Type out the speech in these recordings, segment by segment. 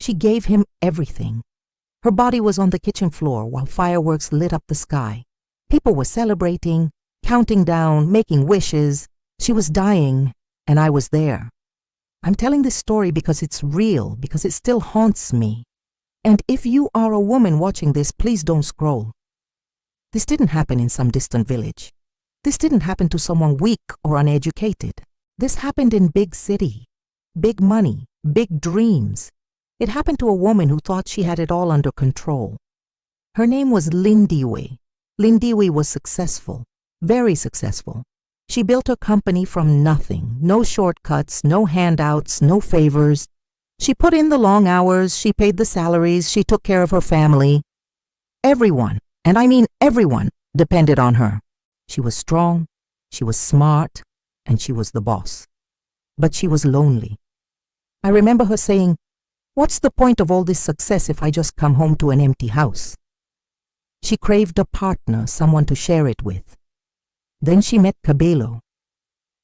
She gave him everything. Her body was on the kitchen floor while fireworks lit up the sky. People were celebrating, counting down, making wishes. She was dying, and I was there. I'm telling this story because it's real, because it still haunts me. And if you are a woman watching this, please don't scroll. This didn't happen in some distant village. This didn't happen to someone weak or uneducated. This happened in big city, big money, big dreams. It happened to a woman who thought she had it all under control. Her name was Lindiwe. Lindiwe was successful, very successful. She built her company from nothing, no shortcuts, no handouts, no favors. She put in the long hours, she paid the salaries, she took care of her family. Everyone, and I mean everyone, depended on her. She was strong, she was smart, and she was the boss. But she was lonely. I remember her saying, "What's the point of all this success if I just come home to an empty house?" She craved a partner, someone to share it with. Then she met Kabelo.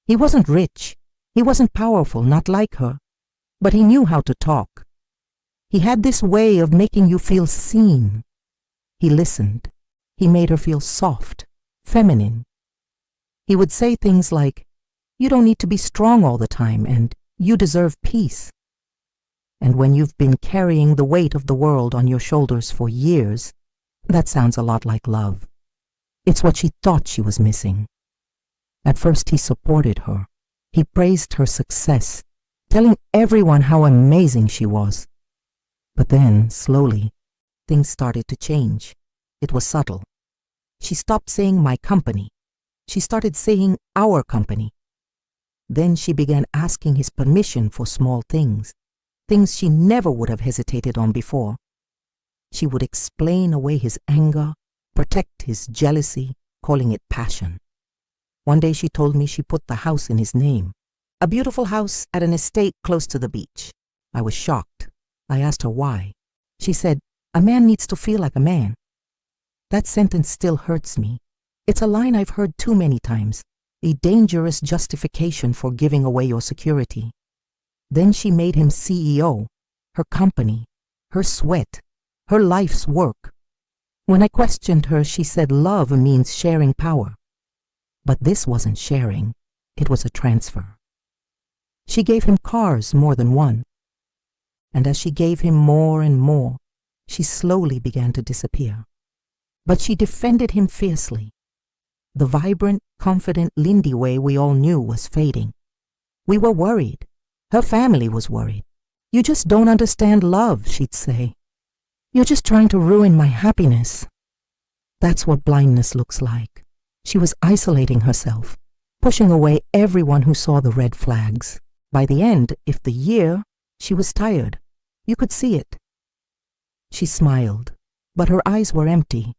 He wasn't rich, he wasn't powerful, not like her, but he knew how to talk. He had this way of making you feel seen. He listened. He made her feel soft, feminine. He would say things like, "You don't need to be strong all the time," and "You deserve peace." And when you've been carrying the weight of the world on your shoulders for years, that sounds a lot like love. It's what she thought she was missing. At first he supported her. He praised her success, telling everyone how amazing she was. But then, slowly, things started to change. It was subtle. She stopped saying "my company." She started saying "our company." Then she began asking his permission for small things, things she never would have hesitated on before. She would explain away his anger, protect his jealousy, calling it passion. One day she told me she put the house in his name, a beautiful house at an estate close to the beach. I was shocked. I asked her why. She said, "A man needs to feel like a man." That sentence still hurts me. It's a line I've heard too many times, a dangerous justification for giving away your security. Then she made him CEO, her company, her sweat, her life's work. When I questioned her, she said love means sharing power. But this wasn't sharing, it was a transfer. She gave him cars, more than one. And as she gave him more and more, she slowly began to disappear. But she defended him fiercely. The vibrant, confident Lindiwe we all knew was fading. We were worried. Her family was worried. "You just don't understand love," she'd say. "You're just trying to ruin my happiness." That's what blindness looks like. She was isolating herself, pushing away everyone who saw the red flags. By the end, if the year, she was tired. You could see it. She smiled, but her eyes were empty.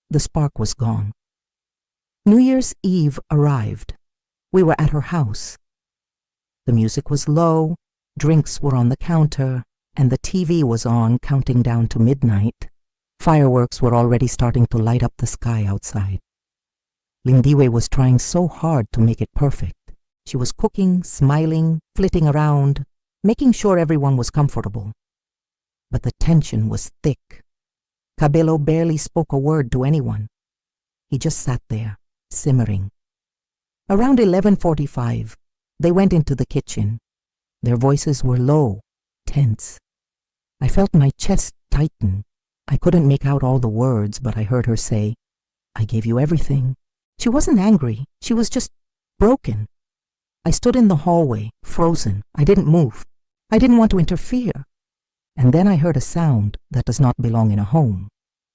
The spark was gone. New Year's Eve arrived. We were at her house. The music was low, drinks were on the counter, and the TV was on, counting down to midnight. Fireworks were already starting to light up the sky outside. Lindiwe was trying so hard to make it perfect. She was cooking, smiling, flitting around, making sure everyone was comfortable. But the tension was thick. Kabelo barely spoke a word to anyone. He just sat there, simmering. Around 11:45, they went into the kitchen. Their voices were low, tense. I felt my chest tighten. I couldn't make out all the words, but I heard her say, "I gave you everything." She wasn't angry. She was just broken. I stood in the hallway, frozen. I didn't move. I didn't want to interfere. And then I heard a sound that does not belong in a home.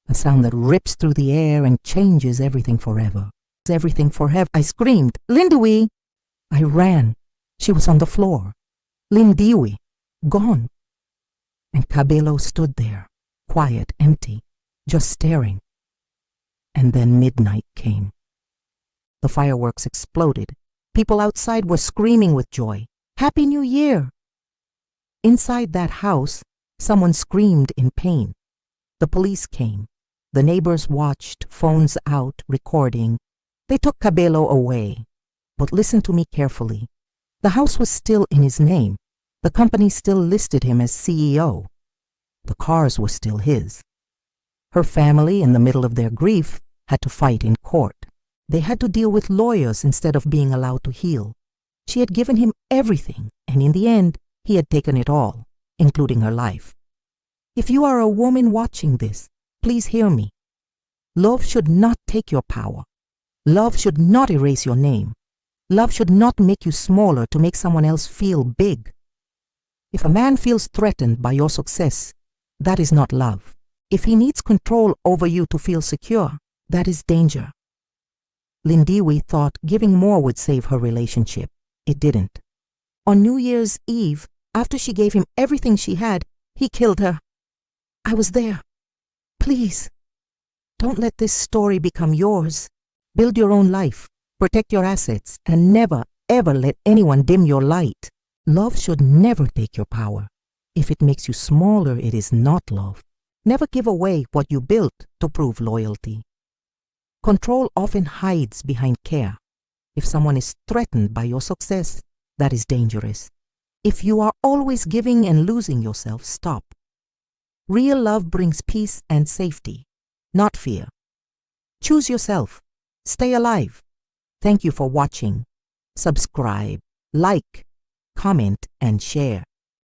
A sound that rips through the air and changes everything forever. Everything forever. I screamed, "Lindiwe!" I ran. She was on the floor. Lindiwe, gone. And Kabelo stood there, quiet, empty, just staring. And then midnight came. The fireworks exploded. People outside were screaming with joy. "Happy New Year!" Inside that house, someone screamed in pain. The police came. The neighbors watched, phones out, recording. They took Kabelo away. But listen to me carefully. The house was still in his name. The company still listed him as CEO. The cars were still his. Her family, in the middle of their grief, had to fight in court. They had to deal with lawyers instead of being allowed to heal. She had given him everything, and in the end, he had taken it all, including her life. If you are a woman watching this, please hear me. Love should not take your power. Love should not erase your name. Love should not make you smaller to make someone else feel big. If a man feels threatened by your success, that is not love. If he needs control over you to feel secure, that is danger. Lindiwe thought giving more would save her relationship. It didn't. On New Year's Eve, after she gave him everything she had, he killed her. I was there. Please, don't let this story become yours. Build your own life, protect your assets, and never, ever let anyone dim your light. Love should never take your power. If it makes you smaller, it is not love. Never give away what you built to prove loyalty. Control often hides behind care. If someone is threatened by your success, that is dangerous. If you are always giving and losing yourself, stop. Real love brings peace and safety, not fear. Choose yourself. Stay alive. Thank you for watching. Subscribe, like, comment, and share.